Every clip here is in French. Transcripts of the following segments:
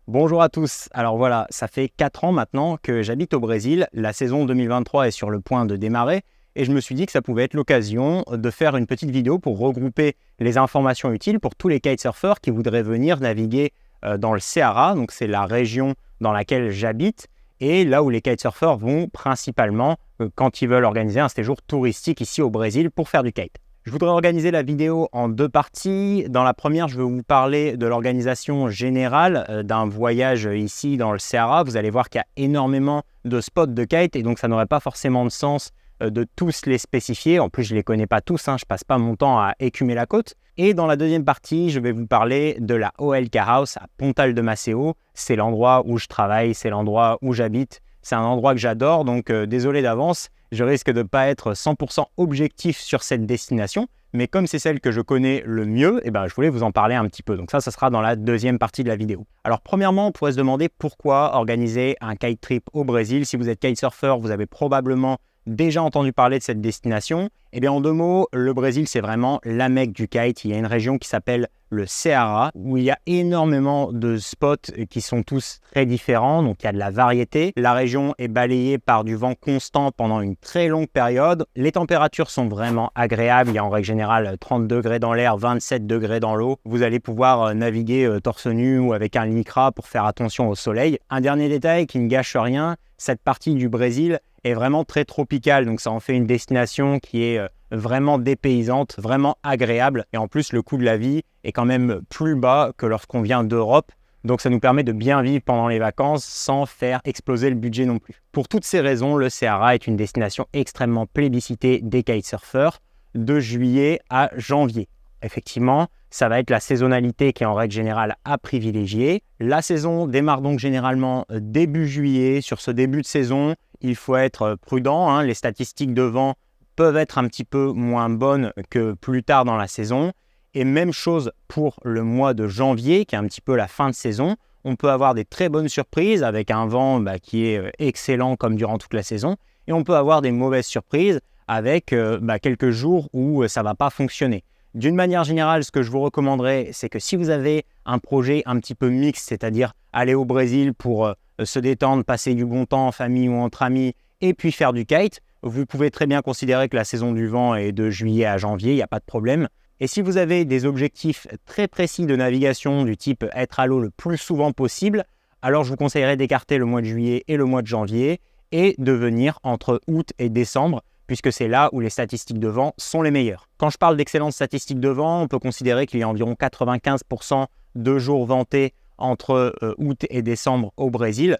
Bonjour à tous. Alors voilà, ça fait 4 ans maintenant que j'habite au Brésil. La saison 2023 est sur le point de démarrer et je me suis dit que ça pouvait être l'occasion de faire une petite vidéo pour regrouper les informations utiles pour tous les kitesurfers qui voudraient venir naviguer dans le Ceará. Donc c'est la région dans laquelle j'habite et là où les kitesurfers vont principalement quand ils veulent organiser un séjour touristique ici au Brésil pour faire du kite. Je voudrais organiser la vidéo en 2 parties. Dans la première, je vais vous parler de l'organisation générale d'un voyage ici dans le Ceará. Vous allez voir qu'il y a énormément de spots de kite et donc ça n'aurait pas forcément de sens de tous les spécifier. En plus, je ne les connais pas tous, je ne passe pas mon temps à écumer la côte. Et dans la deuxième partie, je vais vous parler de la OLK House à Pontal de Maceo. C'est l'endroit où je travaille, c'est l'endroit où j'habite. C'est un endroit que j'adore, donc désolé d'avance. Je risque de ne pas être 100% objectif sur cette destination, mais comme c'est celle que je connais le mieux, je voulais vous en parler un petit peu. Donc ça sera dans la deuxième partie de la vidéo. Alors premièrement, on pourrait se demander pourquoi organiser un kite trip au Brésil. Si vous êtes kitesurfer, vous avez probablement déjà entendu parler de cette destination. Eh bien en 2 mots, le Brésil c'est vraiment la Mecque du kite. Il y a une région qui s'appelle le Ceará, où il y a énormément de spots qui sont tous très différents, donc il y a de la variété. La région est balayée par du vent constant pendant une très longue période. Les températures sont vraiment agréables, il y a en règle générale 30 degrés dans l'air, 27 degrés dans l'eau. Vous allez pouvoir naviguer torse nu ou avec un lycra pour faire attention au soleil. Un dernier détail qui ne gâche rien, cette partie du Brésil est vraiment très tropicale, donc ça en fait une destination qui est vraiment dépaysante, vraiment agréable. Et en plus, le coût de la vie est quand même plus bas que lorsqu'on vient d'Europe. Donc ça nous permet de bien vivre pendant les vacances sans faire exploser le budget non plus. Pour toutes ces raisons, le Ceará est une destination extrêmement plébiscitée des kitesurfers de juillet à janvier. Effectivement, ça va être la saisonnalité qui est en règle générale à privilégier. La saison démarre donc généralement début juillet. Sur ce début de saison, il faut être prudent. Les statistiques de vent peuvent être un petit peu moins bonnes que plus tard dans la saison. Et même chose pour le mois de janvier, qui est un petit peu la fin de saison. On peut avoir des très bonnes surprises avec un vent qui est excellent comme durant toute la saison. Et on peut avoir des mauvaises surprises avec quelques jours où ça ne va pas fonctionner. D'une manière générale, ce que je vous recommanderais, c'est que si vous avez un projet un petit peu mixte, c'est-à-dire aller au Brésil pour se détendre, passer du bon temps en famille ou entre amis, et puis faire du kite, vous pouvez très bien considérer que la saison du vent est de juillet à janvier, il n'y a pas de problème. Et si vous avez des objectifs très précis de navigation du type être à l'eau le plus souvent possible, alors je vous conseillerais d'écarter le mois de juillet et le mois de janvier et de venir entre août et décembre, puisque c'est là où les statistiques de vent sont les meilleures. Quand je parle d'excellentes statistiques de vent, on peut considérer qu'il y a environ 95% de jours ventés entre août et décembre au Brésil.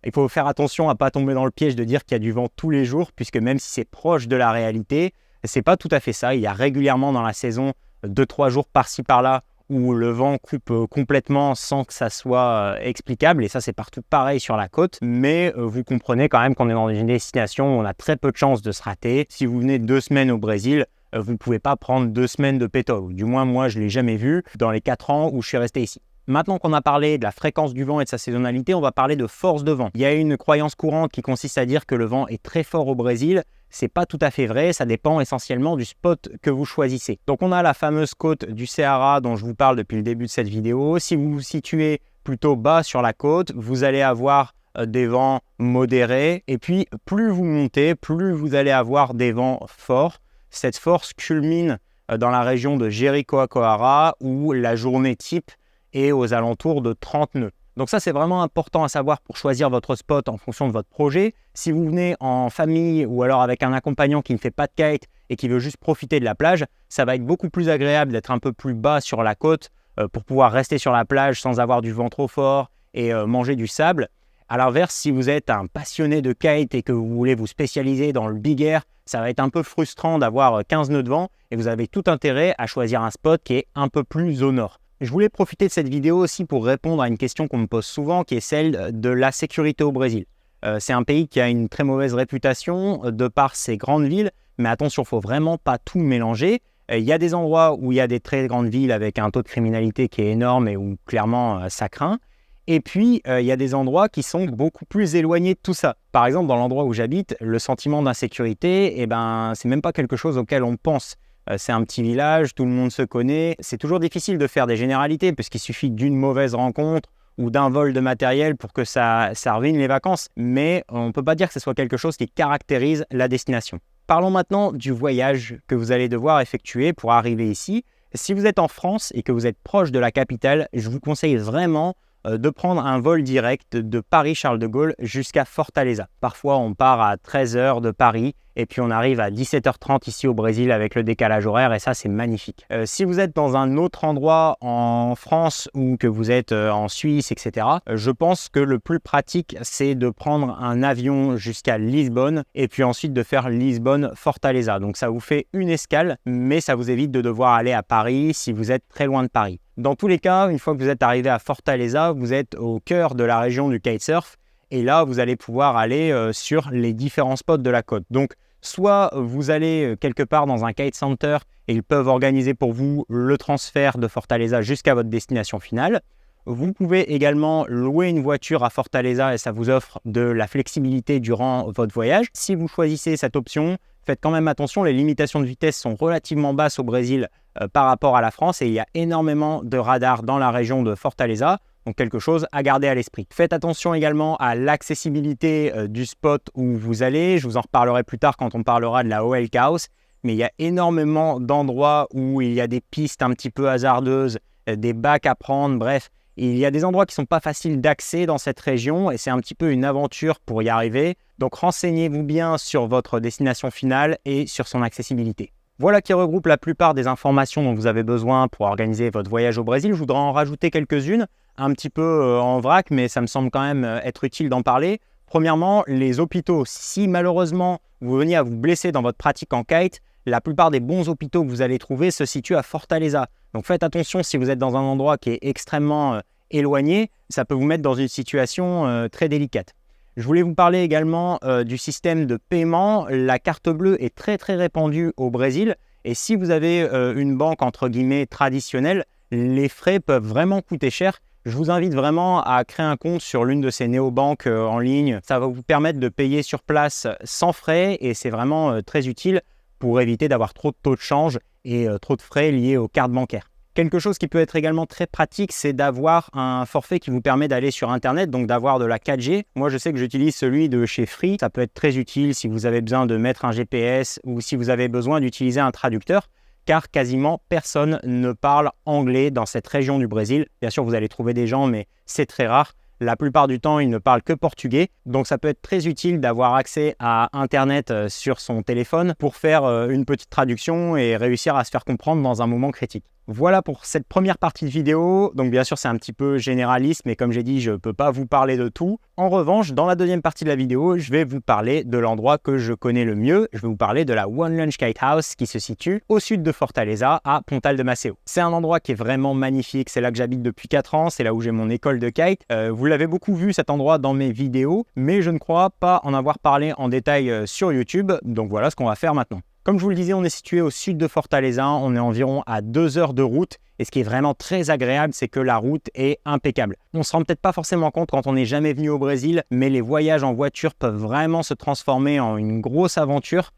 Il faut faire attention à ne pas tomber dans le piège de dire qu'il y a du vent tous les jours, puisque même si c'est proche de la réalité, ce n'est pas tout à fait ça. Il y a régulièrement dans la saison 2-3 jours par-ci par-là où le vent coupe complètement sans que ça soit explicable. Et ça, c'est partout pareil sur la côte. Mais vous comprenez quand même qu'on est dans une destination où on a très peu de chances de se rater. Si vous venez 2 semaines au Brésil, vous ne pouvez pas prendre 2 semaines de pétole. Du moins, moi, je ne l'ai jamais vu dans les 4 ans où je suis resté ici. Maintenant qu'on a parlé de la fréquence du vent et de sa saisonnalité, on va parler de force de vent. Il y a une croyance courante qui consiste à dire que le vent est très fort au Brésil. C'est pas tout à fait vrai, ça dépend essentiellement du spot que vous choisissez. Donc on a la fameuse côte du Ceará dont je vous parle depuis le début de cette vidéo. Si vous vous situez plutôt bas sur la côte, vous allez avoir des vents modérés. Et puis plus vous montez, plus vous allez avoir des vents forts. Cette force culmine dans la région de Jericoacoara où la journée type est aux alentours de 30 nœuds. Donc ça, c'est vraiment important à savoir pour choisir votre spot en fonction de votre projet. Si vous venez en famille ou alors avec un accompagnant qui ne fait pas de kite et qui veut juste profiter de la plage, ça va être beaucoup plus agréable d'être un peu plus bas sur la côte pour pouvoir rester sur la plage sans avoir du vent trop fort et manger du sable. À l'inverse, si vous êtes un passionné de kite et que vous voulez vous spécialiser dans le big air, ça va être un peu frustrant d'avoir 15 nœuds de vent et vous avez tout intérêt à choisir un spot qui est un peu plus au nord. Je voulais profiter de cette vidéo aussi pour répondre à une question qu'on me pose souvent, qui est celle de la sécurité au Brésil. C'est un pays qui a une très mauvaise réputation de par ses grandes villes, mais attention, il ne faut vraiment pas tout mélanger. Il y a des endroits où il y a des très grandes villes avec un taux de criminalité qui est énorme et où clairement ça craint. Et puis, il y a des endroits qui sont beaucoup plus éloignés de tout ça. Par exemple, dans l'endroit où j'habite, le sentiment d'insécurité, c'est même pas quelque chose auquel on pense. C'est un petit village, tout le monde se connaît. C'est toujours difficile de faire des généralités puisqu'il suffit d'une mauvaise rencontre ou d'un vol de matériel pour que ça ruine les vacances, mais on ne peut pas dire que ce soit quelque chose qui caractérise la destination. Parlons maintenant du voyage que vous allez devoir effectuer pour arriver ici. Si vous êtes en France et que vous êtes proche de la capitale, je vous conseille vraiment de prendre un vol direct de Paris-Charles de Gaulle jusqu'à Fortaleza. Parfois, on part à 13 h de Paris et puis on arrive à 17 h 30 ici au Brésil avec le décalage horaire et ça, c'est magnifique. Si vous êtes dans un autre endroit en France ou que vous êtes en Suisse, etc., je pense que le plus pratique, c'est de prendre un avion jusqu'à Lisbonne et puis ensuite de faire Lisbonne-Fortaleza. Donc ça vous fait une escale, mais ça vous évite de devoir aller à Paris si vous êtes très loin de Paris. Dans tous les cas, une fois que vous êtes arrivé à Fortaleza, vous êtes au cœur de la région du kitesurf et là, vous allez pouvoir aller sur les différents spots de la côte. Donc, soit vous allez quelque part dans un kite center et ils peuvent organiser pour vous le transfert de Fortaleza jusqu'à votre destination finale. Vous pouvez également louer une voiture à Fortaleza et ça vous offre de la flexibilité durant votre voyage. Si vous choisissez cette option, faites quand même attention, les limitations de vitesse sont relativement basses au Brésil par rapport à la France et il y a énormément de radars dans la région de Fortaleza, donc quelque chose à garder à l'esprit. Faites attention également à l'accessibilité du spot où vous allez, je vous en reparlerai plus tard quand on parlera de la OL Chaos, mais il y a énormément d'endroits où il y a des pistes un petit peu hasardeuses, des bacs à prendre, bref. Il y a des endroits qui ne sont pas faciles d'accès dans cette région et c'est un petit peu une aventure pour y arriver. Donc renseignez-vous bien sur votre destination finale et sur son accessibilité. Voilà qui regroupe la plupart des informations dont vous avez besoin pour organiser votre voyage au Brésil. Je voudrais en rajouter quelques-unes, un petit peu en vrac, mais ça me semble quand même être utile d'en parler. Premièrement, les hôpitaux. Si malheureusement vous veniez à vous blesser dans votre pratique en kite, la plupart des bons hôpitaux que vous allez trouver se situent à Fortaleza. Donc faites attention si vous êtes dans un endroit qui est extrêmement éloigné, ça peut vous mettre dans une situation très délicate. Je voulais vous parler également du système de paiement. La carte bleue est très répandue au Brésil et si vous avez une banque entre guillemets traditionnelle, les frais peuvent vraiment coûter cher. Je vous invite vraiment à créer un compte sur l'une de ces néobanques en ligne. Ça va vous permettre de payer sur place sans frais et c'est vraiment très utile pour éviter d'avoir trop de taux de change et trop de frais liés aux cartes bancaires. Quelque chose qui peut être également très pratique, c'est d'avoir un forfait qui vous permet d'aller sur Internet, donc d'avoir de la 4G. Moi, je sais que j'utilise celui de chez Free. Ça peut être très utile si vous avez besoin de mettre un GPS ou si vous avez besoin d'utiliser un traducteur, car quasiment personne ne parle anglais dans cette région du Brésil. Bien sûr, vous allez trouver des gens, mais c'est très rare. La plupart du temps, ils ne parlent que portugais. Donc, ça peut être très utile d'avoir accès à Internet sur son téléphone pour faire une petite traduction et réussir à se faire comprendre dans un moment critique. Voilà pour cette première partie de vidéo. Donc bien sûr, c'est un petit peu généraliste, mais comme j'ai dit, je ne peux pas vous parler de tout. En revanche, dans la deuxième partie de la vidéo, je vais vous parler de l'endroit que je connais le mieux. Je vais vous parler de la One Lunch Kite House qui se situe au sud de Fortaleza, à Pontal de Maceo. C'est un endroit qui est vraiment magnifique. C'est là que j'habite depuis 4 ans. C'est là où j'ai mon école de kite. Vous l'avez beaucoup vu cet endroit dans mes vidéos, mais je ne crois pas en avoir parlé en détail sur YouTube. Donc voilà ce qu'on va faire maintenant. Comme je vous le disais, on est situé au sud de Fortaleza, on est environ à 2 heures de route et ce qui est vraiment très agréable, c'est que la route est impeccable. On ne se rend peut-être pas forcément compte quand on n'est jamais venu au Brésil, mais les voyages en voiture peuvent vraiment se transformer en une grosse aventure.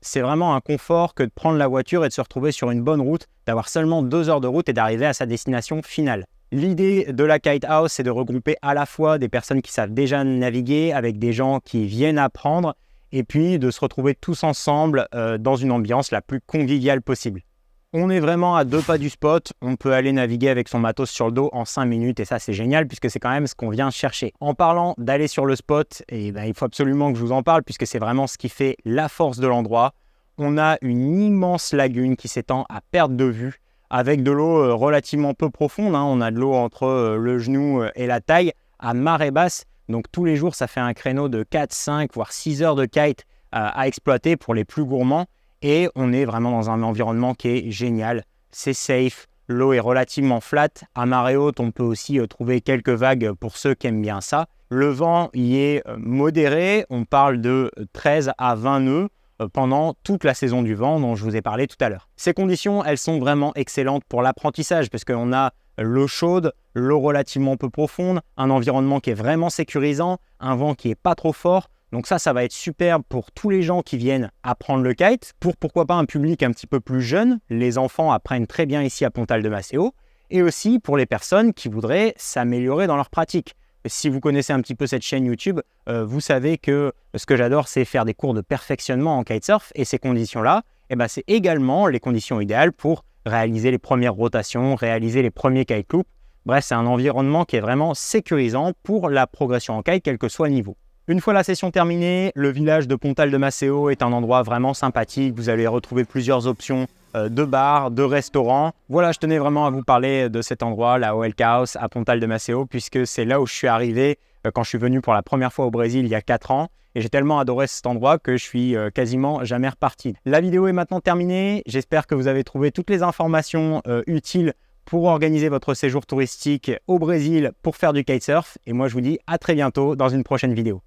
C'est vraiment un confort que de prendre la voiture et de se retrouver sur une bonne route, d'avoir seulement 2 heures de route et d'arriver à sa destination finale. L'idée de la Kite House, c'est de regrouper à la fois des personnes qui savent déjà naviguer avec des gens qui viennent apprendre et puis de se retrouver tous ensemble dans une ambiance la plus conviviale possible. On est vraiment à 2 pas du spot, on peut aller naviguer avec son matos sur le dos en 5 minutes et ça c'est génial puisque c'est quand même ce qu'on vient chercher. En parlant d'aller sur le spot, il faut absolument que je vous en parle puisque c'est vraiment ce qui fait la force de l'endroit. On a une immense lagune qui s'étend à perte de vue avec de l'eau relativement peu profonde, on a de l'eau entre le genou et la taille à marée basse. Donc tous les jours, ça fait un créneau de 4, 5, voire 6 heures de kite à exploiter pour les plus gourmands. Et on est vraiment dans un environnement qui est génial. C'est safe, l'eau est relativement flat. À marée haute, on peut aussi trouver quelques vagues pour ceux qui aiment bien ça. Le vent y est modéré, on parle de 13 à 20 nœuds pendant toute la saison du vent dont je vous ai parlé tout à l'heure. Ces conditions, elles sont vraiment excellentes pour l'apprentissage parce qu'on a l'eau chaude, l'eau relativement peu profonde, un environnement qui est vraiment sécurisant, un vent qui n'est pas trop fort. Donc ça va être superbe pour tous les gens qui viennent apprendre le kite, pour pourquoi pas un public un petit peu plus jeune. Les enfants apprennent très bien ici à Pontal de Maceo. et aussi pour les personnes qui voudraient s'améliorer dans leur pratique. Si vous connaissez un petit peu cette chaîne YouTube, vous savez que ce que j'adore, c'est faire des cours de perfectionnement en kitesurf, et ces conditions-là, c'est également les conditions idéales pour réaliser les premières rotations, réaliser les premiers kite loops. Bref, c'est un environnement qui est vraiment sécurisant pour la progression en kite, quel que soit le niveau. Une fois la session terminée, le village de Pontal de Maceo est un endroit vraiment sympathique. Vous allez retrouver plusieurs options de bars, de restaurants. Voilà, je tenais vraiment à vous parler de cet endroit, la OLK House à Pontal de Maceo, puisque c'est là où je suis arrivé quand je suis venu pour la première fois au Brésil il y a 4 ans. Et j'ai tellement adoré cet endroit que je suis quasiment jamais reparti. La vidéo est maintenant terminée. J'espère que vous avez trouvé toutes les informations utiles pour organiser votre séjour touristique au Brésil pour faire du kitesurf. Et moi, je vous dis à très bientôt dans une prochaine vidéo.